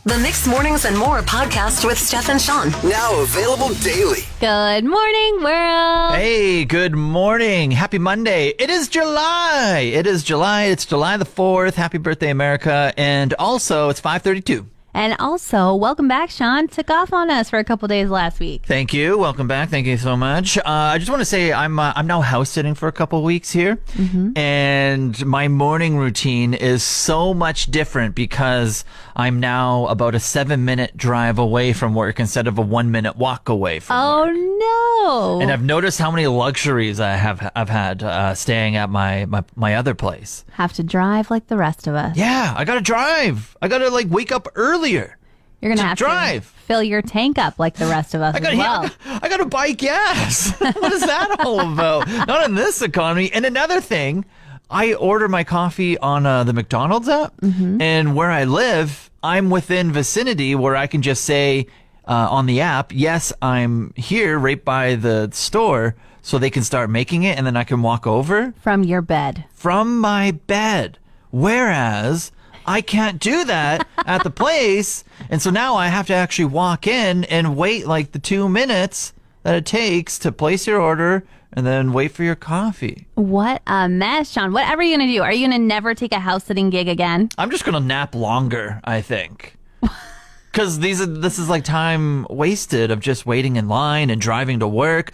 The Mixed Mornings and More podcast with Steph and Shawn. Now available daily. Good morning, world. Hey, good morning. Happy Monday. It is July. It's July the 4th. Happy birthday, America. And also, it's 5:32. And also, welcome back, Shawn. Took off on us for a couple days last week. Thank you. Welcome back. Thank you so much. I just want to say I'm now house sitting for a couple weeks here. And my morning routine is so much different because I'm now about a 7-minute drive away from work instead of a 1-minute walk away from work. Oh, no. And I've noticed how many luxuries I've had staying at my other place. Have to drive like the rest of us. Yeah, I gotta drive. I gotta wake up earlier. You're going to have drive. to fill your tank up like the rest of us as well. I gotta buy gas. What is that all about? Not in this economy. And another thing, I order my coffee on the McDonald's app, and where I live, I'm within vicinity where I can just say on the app, yes, I'm here right by the store, so they can start making it, and then I can walk over. From your bed. From my bed. Whereas I can't do that at the place. And so now I have to actually walk in and wait like the 2 minutes that it takes to place your order and then wait for your coffee. What a mess, Shawn. Whatever are you going to do? Are you going to never take a house sitting gig again? I'm just going to nap longer, I think. Because this is like time wasted of just waiting in line and driving to work.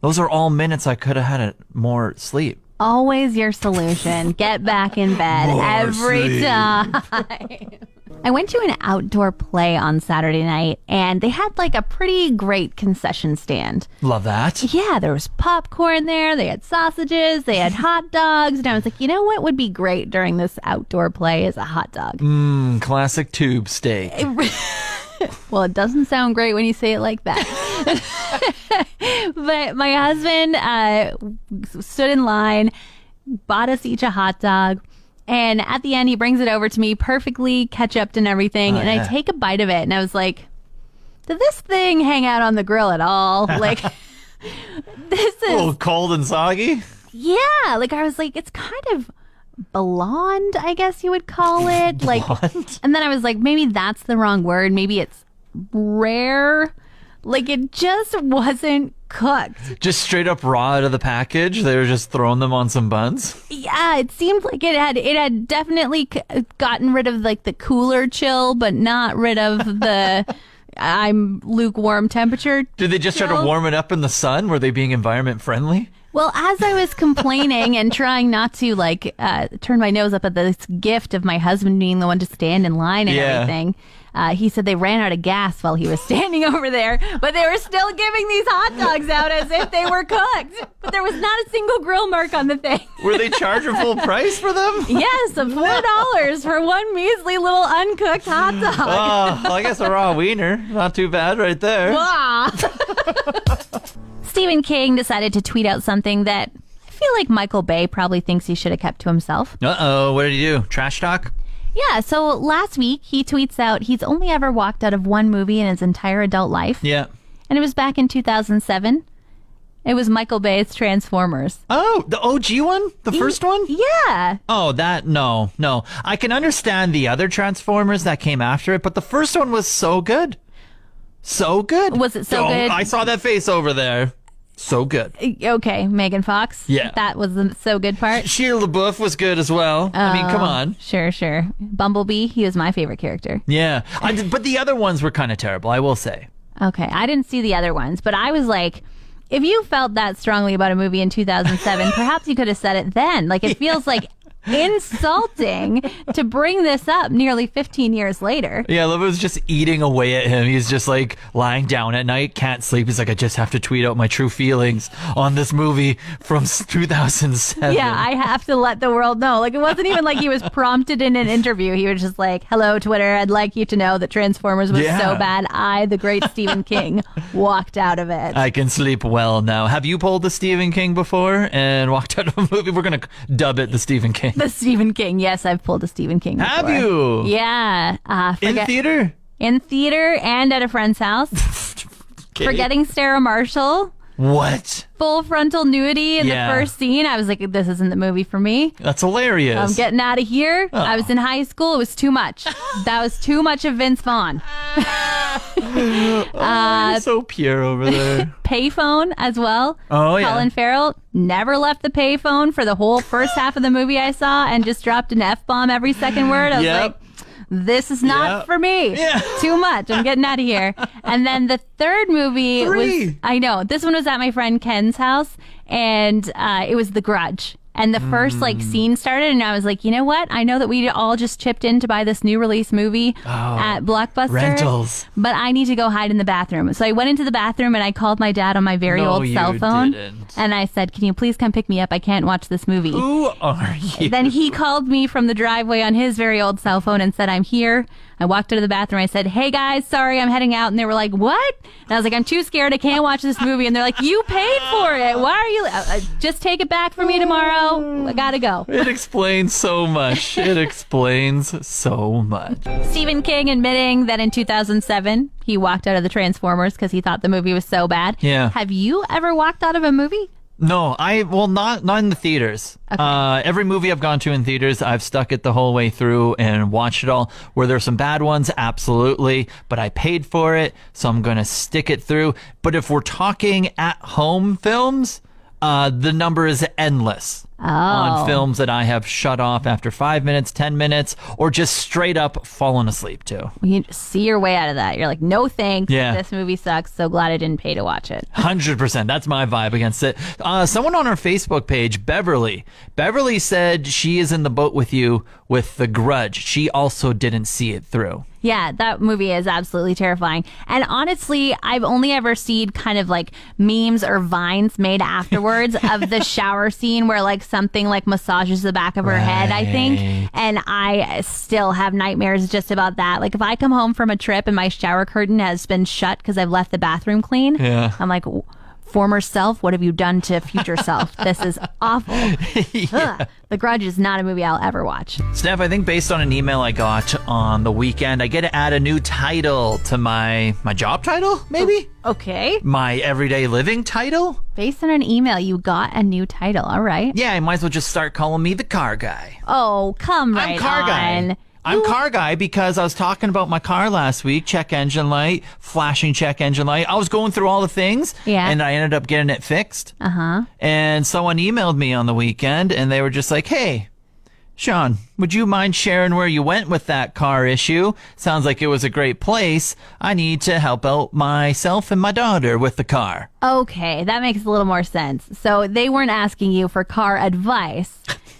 Those are all minutes I could have had more sleep. Always your solution. Get back in bed every time. I went to an outdoor play on Saturday night, and they had like a pretty great concession stand. Love that. Yeah, there was popcorn there. They had sausages. They had hot dogs. And I was like, you know what would be great during this outdoor play is a hot dog. Classic tube steak. Well, it doesn't sound great when you say it like that. But my husband stood in line, bought us each a hot dog, and at the end he brings it over to me, perfectly ketchuped and everything, and I take a bite of it, and I was like, did this thing hang out on the grill at all? Like, this is... A little cold and soggy? Yeah, like I was like, it's kind of blonde, I guess you would call it. Like, and then I was like, maybe that's the wrong word. Maybe it's rare. Like, it just wasn't cooked. Just straight up raw out of the package? They were just throwing them on some buns? Yeah, it seemed like it had definitely gotten rid of like the cooler chill, but not rid of the I'm lukewarm temperature. Did they just try to warm it up in the sun? Were they being environment friendly? Well, as I was complaining and trying not to turn my nose up at this gift of my husband being the one to stand in line and everything, he said they ran out of gas while he was standing over there, but they were still giving these hot dogs out as if they were cooked. But there was not a single grill mark on the thing. Were they charging full price for them? Yes, of $4 for one measly little uncooked hot dog. Oh, well, I guess a raw wiener. Not too bad right there. Stephen King decided to tweet out something that I feel like Michael Bay probably thinks he should have kept to himself. Uh-oh, what did he do? Trash talk? Yeah, so last week he tweets out he's only ever walked out of one movie in his entire adult life. Yeah. And it was back in 2007. It was Michael Bay's Transformers. Oh, the OG one? The first one? Yeah. Oh, no. I can understand the other Transformers that came after it, but the first one was so good. So good. Was it so good? I saw that face over there. So good. Okay, Megan Fox. Yeah. That was the so good part. Shia LaBeouf was good as well. I mean, come on. Sure. Bumblebee, he was my favorite character. Yeah. But the other ones were kind of terrible, I will say. Okay, I didn't see the other ones, but I was like, if you felt that strongly about a movie in 2007, perhaps you could have said it then. Like, it feels like insulting to bring this up nearly 15 years later. Yeah, Love was just eating away at him. He's just like lying down at night, can't sleep. He's like, I just have to tweet out my true feelings on this movie from 2007. Yeah, I have to let the world know. Like, it wasn't even like he was prompted in an interview. He was just like, hello, Twitter. I'd like you to know that Transformers was so bad. I, the great Stephen King, walked out of it. I can sleep well now. Have you pulled the Stephen King before and walked out of a movie? We're going to dub it the Stephen King. The Stephen King. Yes, I've pulled a Stephen King before. Have you? Yeah. In theater? In theater and at a friend's house. Okay. Forgetting Sarah Marshall. What? Full frontal nudity in Yeah. the first scene. I was like, this isn't the movie for me. That's hilarious. I'm getting out of here. Oh. I was in high school. It was too much. That was too much of Vince Vaughn. You're so pure over there. Payphone as well. Oh, yeah. Colin Farrell never left the payphone for the whole first half of the movie I saw and just dropped an F-bomb every second word. I was Yep. like, this is not Yep. for me. Yeah. Too much. I'm getting out of here. And then the third movie was, 3. I know, this one was at my friend Ken's house, and it was The Grudge. And the first scene started, and I was like, you know what? I know that we all just chipped in to buy this new release movie at Blockbuster. Rentals. But I need to go hide in the bathroom. So I went into the bathroom and I called my dad on my very No, old you cell phone. didn't. And I said, can you please come pick me up? I can't watch this movie. Who are you? Then he called me from the driveway on his very old cell phone and said, I'm here. I walked out of the bathroom. I said, hey guys, sorry, I'm heading out. And they were like, what? And I was like, I'm too scared. I can't watch this movie. And they're like, you paid for it. Why are you? Just take it back for me tomorrow. I gotta go. It explains so much. It explains so much. Stephen King admitting that in 2007, he walked out of the Transformers because he thought the movie was so bad. Yeah. Have you ever walked out of a movie? No, not in the theaters. Every movie I've gone to in theaters, I've stuck it the whole way through and watched it all. Were there some bad ones? Absolutely. But I paid for it, so I'm going to stick it through. But if we're talking at home films, the number is endless on films that I have shut off after 5 minutes, 10 minutes, or just straight up fallen asleep to. You see your way out of that. You're like, no thanks. Yeah. This movie sucks. So glad I didn't pay to watch it. 100%. That's my vibe against it. Someone on our Facebook page, Beverly said she is in the boat with you with The Grudge. She also didn't see it through. Yeah, that movie is absolutely terrifying. And honestly, I've only ever seen kind of like memes or vines made afterwards of the shower scene where like something like massages the back of her head, I think. And I still have nightmares just about that. Like if I come home from a trip and my shower curtain has been shut because I've left the bathroom clean, I'm like, former self, what have you done to future self? This is awful. Ugh. The Grudge is not a movie I'll ever watch. Steph, I think based on an email I got on the weekend, I get to add a new title to my job title, maybe? Okay. My everyday living title? Based on an email, you got a new title. All right. Yeah, I might as well just start calling me the car guy. Oh, come right I'm car on. guy. I'm car guy because I was talking about my car last week, check engine light, flashing check engine light. I was going through all the things, and I ended up getting it fixed. And someone emailed me on the weekend, and they were just like, hey, Shawn, would you mind sharing where you went with that car issue? Sounds like it was a great place. I need to help out myself and my daughter with the car. Okay, that makes a little more sense. So they weren't asking you for car advice.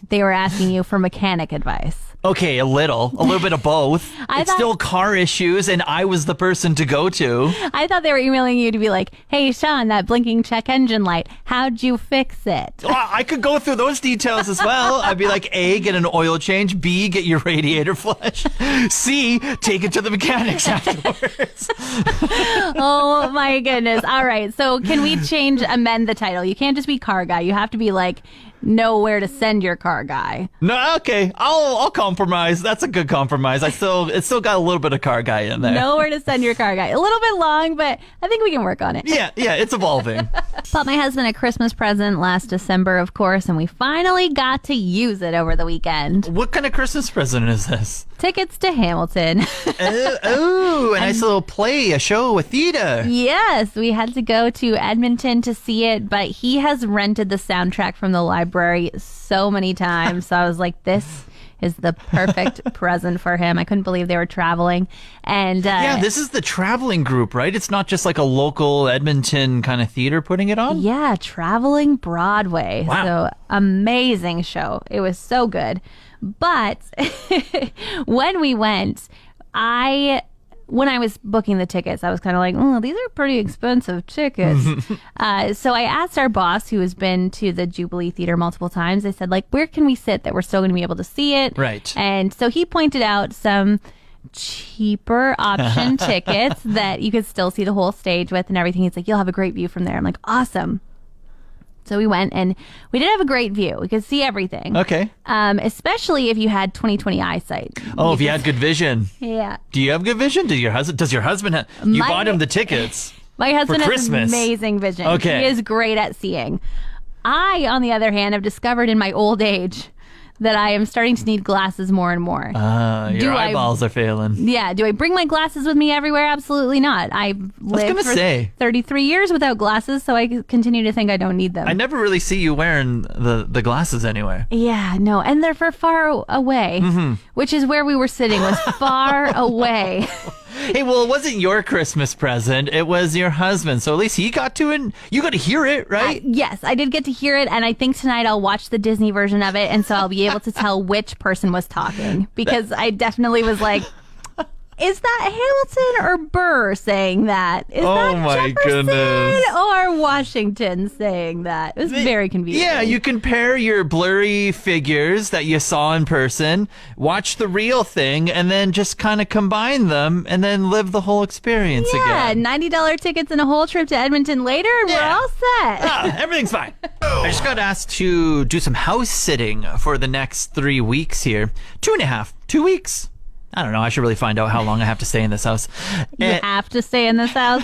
They were asking you for mechanic advice. Okay, a little bit of both. It's still car issues, and I was the person to go to. I thought they were emailing you to be like, hey, Shawn, that blinking check engine light, how'd you fix it? Well, I could go through those details as well. I'd be like, A, get an oil change. B, get your radiator flushed. C, take it to the mechanics afterwards. Oh, my goodness. All right, so can we amend the title? You can't just be car guy. You have to be like, know where to send your car guy. No, okay. I'll compromise. That's a good compromise. It's still got a little bit of car guy in there. Know where to send your car guy. A little bit long, but I think we can work on it. Yeah, it's evolving. Bought my husband a Christmas present last December, of course, and we finally got to use it over the weekend. What kind of Christmas present is this? Tickets to Hamilton. A nice little a show, a theater. Yes, we had to go to Edmonton to see it, but he has rented the soundtrack from the library so many times. So I was like, this is the perfect present for him. I couldn't believe they were traveling. And yeah, this is the traveling group, right? It's not just like a local Edmonton kind of theater putting it on? Yeah, traveling Broadway. Wow. So amazing show. It was so good. But when we went, when I was booking the tickets, I was kind of like, oh, these are pretty expensive tickets. So I asked our boss, who has been to the Jubilee Theater multiple times, I said, like, where can we sit that we're still going to be able to see it? Right. And so he pointed out some cheaper option tickets that you could still see the whole stage with and everything. He's like, you'll have a great view from there. I'm like, awesome. So we went and we did have a great view. We could see everything. Okay. Especially if you had 20/20 eyesight. Oh, if you had good vision. Yeah. Do you have good vision? Does your husband have? You bought him the tickets. My husband has Christmas. amazing vision. Okay. He is great at seeing. I, on the other hand, have discovered in my old age that I am starting to need glasses more and more. Your eyeballs are failing. Yeah. Do I bring my glasses with me everywhere? Absolutely not. I've lived for 33 years without glasses, so I continue to think I don't need them. I never really see you wearing the glasses anywhere. Yeah, no. And they're for far away, which is where we were sitting, was far away. Hey, well, it wasn't your Christmas present. It was your husband. So at least he got to it. You got to hear it, right? Yes, I did get to hear it. And I think tonight I'll watch the Disney version of it. And so I'll be able to tell which person was talking. Because I definitely was like, is that Hamilton or Burr saying that? Is that my Jefferson goodness. or Washington saying that? It was very convenient. Yeah, you compare your blurry figures that you saw in person, watch the real thing, and then just kind of combine them and then live the whole experience again. Yeah, $90 tickets and a whole trip to Edmonton later, and we're all set. Everything's fine. I just got asked to do some house sitting for the next 3 weeks here. 2 weeks. I don't know. I should really find out how long I have to stay in this house. You have to stay in this house?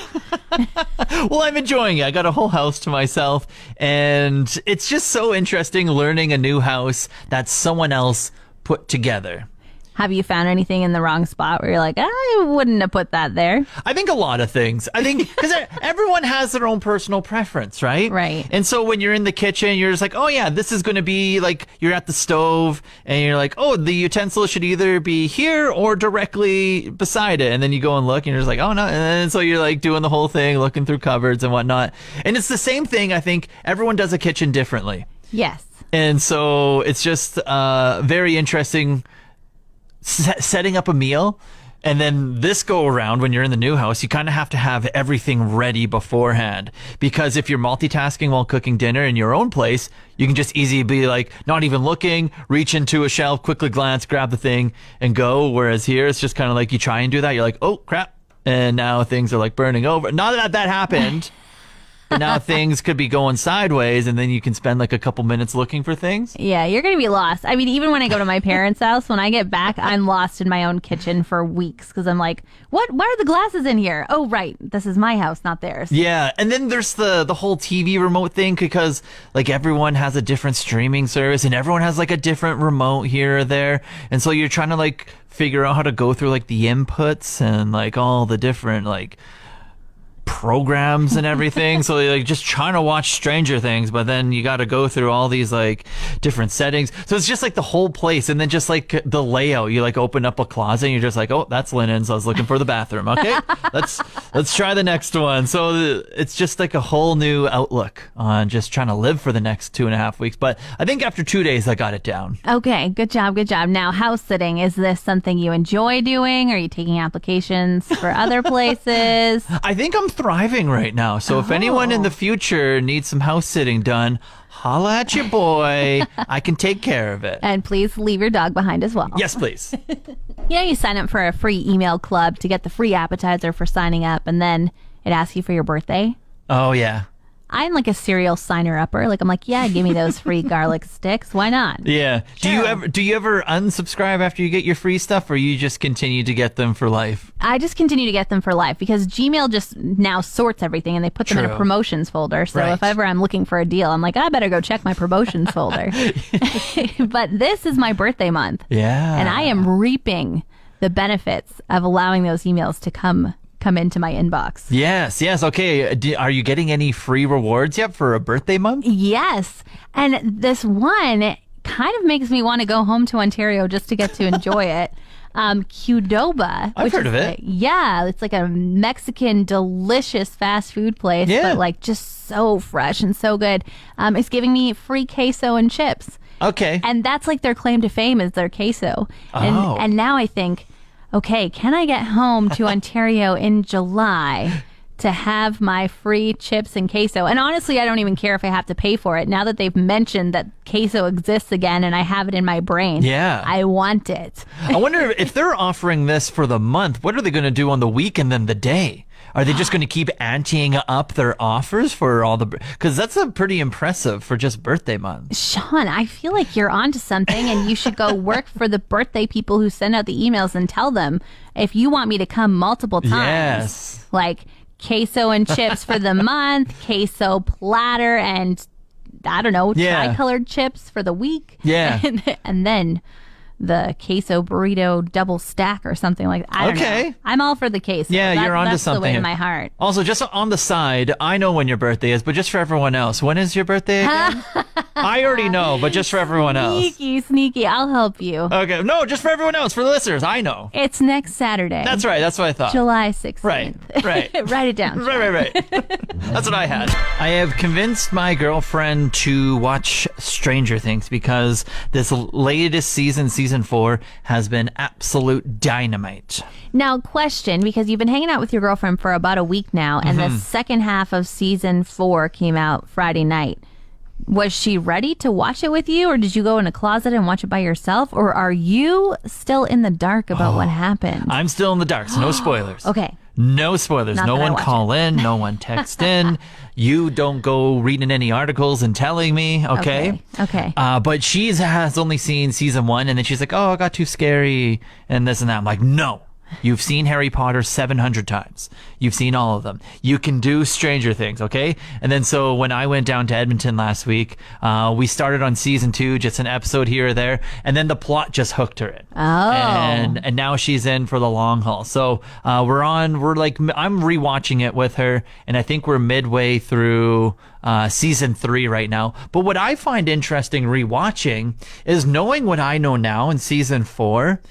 Well, I'm enjoying it. I got a whole house to myself, and it's just so interesting learning a new house that someone else put together. Have you found anything in the wrong spot where you're like, I wouldn't have put that there? I think a lot of things. I think because everyone has their own personal preference, right? Right. And so when you're in the kitchen, you're just like, oh yeah, this is going to be like, you're at the stove and you're like, oh, the utensil should either be here or directly beside it. And then you go and look and you're just like, oh no. And then so you're like doing the whole thing, looking through cupboards and whatnot. And it's the same thing. I think everyone does a kitchen differently. Yes. And so it's just very interesting setting up a meal. And then this go around, when you're in the new house, you kind of have to have everything ready beforehand, because if you're multitasking while cooking dinner in your own place, you can just easily be like, not even looking, reach into a shelf, quickly glance, grab the thing and go. Whereas here, it's just kind of like you try and do that. You're like, oh crap. And now things are like burning over. Not that happened. But now things could be going sideways, and then you can spend like a couple minutes looking for things. Yeah, you're going to be lost. I mean, even when I go to my parents' house, when I get back, I'm lost in my own kitchen for weeks because I'm like, what? Why are the glasses in here? Oh, right. This is my house, not theirs. Yeah, and then there's the whole TV remote thing, because like everyone has a different streaming service and everyone has like a different remote here or there. And so you're trying to like figure out how to go through like the inputs and like all the different like programs and everything. So like just trying to watch Stranger Things, but then you got to go through all these like different settings. So it's just like the whole place. And then just like the layout, you like open up a closet and you're just like, oh, that's linen. So I was looking for the bathroom. Okay, let's try the next one. So it's just like a whole new outlook on just trying to live for the next 2.5 weeks. But I think after 2 days, I got it down. Okay, good job, good job. Now, house sitting, is this something you enjoy doing? Are you taking applications for other places? I think I'm thriving right now. So if anyone in the future needs some house sitting done, holla at your boy. I can take care of it. And please leave your dog behind as well. Yes, please. You know, you sign up for a free email club to get the free appetizer for signing up, and then it asks you for your birthday. Oh, yeah. I'm like a serial signer-upper. Like, I'm like, yeah, give me those free garlic sticks. Why not? Yeah. Sure. Do you ever unsubscribe after you get your free stuff, or you just continue to get them for life? I just continue to get them for life because Gmail just now sorts everything and they put them in a promotions folder. So Right. if ever I'm looking for a deal, I'm like, I better go check my promotions folder. But this is my birthday month. Yeah. And I am reaping the benefits of allowing those emails to come into my inbox. Yes. Okay. Are you getting any free rewards yet for a birthday month? Yes. And this one kind of makes me want to go home to Ontario just to get to enjoy it. Qdoba. I've heard of it. Yeah. It's like a Mexican delicious fast food place, Yeah. but like just so fresh and so good. It's giving me free queso and chips. Okay. And that's like their claim to fame is their queso. Oh. And now I think, okay, can I get home to Ontario in July to have my free chips and queso? And honestly, I don't even care if I have to pay for it. Now that they've mentioned that queso exists again and I have it in my brain, Yeah. I want it. I wonder if they're offering this for the month, what are they going to do on the week and then the day? Are they just going to keep anteing up their offers for all the... Because that's a pretty impressive for just birthday month. Shawn, I feel like you're onto something and you should go work for the birthday people who send out the emails and tell them, if you want me to come multiple times, Yes. like, queso and chips for the month, queso platter, and I don't know, tricolored chips for the week. Yeah. And then the queso burrito double stack or something like that. I don't know. I'm all for the queso. Yeah, you're onto that's something. That's the way in my heart. Also, just on the side, I know when your birthday is, but just for everyone else, when is your birthday again? I already know, but just for everyone else. Sneaky. I'll help you. Okay, no, just for everyone else, for the listeners, I know. It's next Saturday. That's right, that's what I thought. July 16th. Right. Write it down. Right. That's what I had. I have convinced my girlfriend to watch Stranger Things because this latest season 4, has been absolute dynamite. Now, question, because you've been hanging out with your girlfriend for about a week now, and the second half of season 4 came out Friday night. Was she ready to watch it with you, or did you go in a closet and watch it by yourself, or are you still in the dark about what happened? I'm still in the dark, so no spoilers. Okay. No spoilers. Not no that I one watch call in. No one text in. You don't go reading any articles and telling me. Okay. But she has only seen season 1, and then she's like, "Oh, it got too scary," and this and that. I'm like, no. You've seen Harry Potter 700 times. You've seen all of them. You can do Stranger Things, okay? And then so when I went down to Edmonton last week, we started on season 2, just an episode here or there, and then the plot just hooked her in. Oh. And now she's in for the long haul. So I'm rewatching it with her, and I think we're midway through season 3 right now. But what I find interesting rewatching is knowing what I know now in season 4.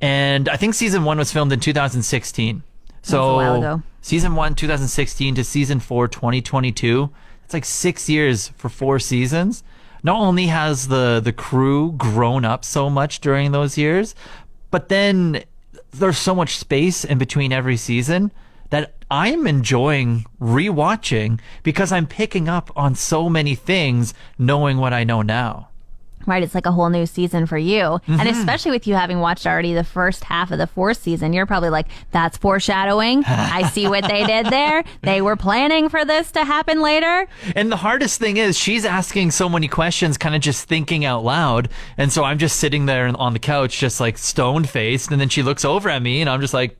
And I think season 1 was filmed in 2016. So that's a while ago. Season 1, 2016 to season 4, 2022. It's like 6 years for 4 seasons. Not only has the crew grown up so much during those years, but then there's so much space in between every season that I'm enjoying rewatching because I'm picking up on so many things knowing what I know now. Right, it's like a whole new season for you. And especially with you having watched already the first half of the 4th season, you're probably like, that's foreshadowing. I see what they did there. They were planning for this to happen later. And the hardest thing is she's asking so many questions, kind of just thinking out loud. And so I'm just sitting there on the couch, just like stone-faced. And then she looks over at me and I'm just like,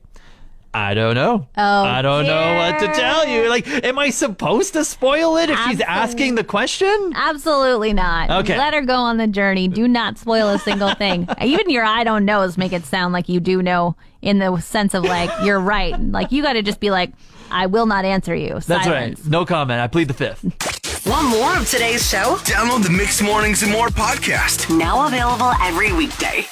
I don't know. Oh, I don't know what to tell you. Like, am I supposed to spoil it if she's asking the question? Absolutely not. Okay. Let her go on the journey. Do not spoil a single thing. Even your I don't knows make it sound like you do know, in the sense of like, you're right. Like, you got to just be like, I will not answer you. Silence. That's right. No comment. I plead the 5th. Want more of today's show? Download the Mixed Mornings and More podcast. Now available every weekday.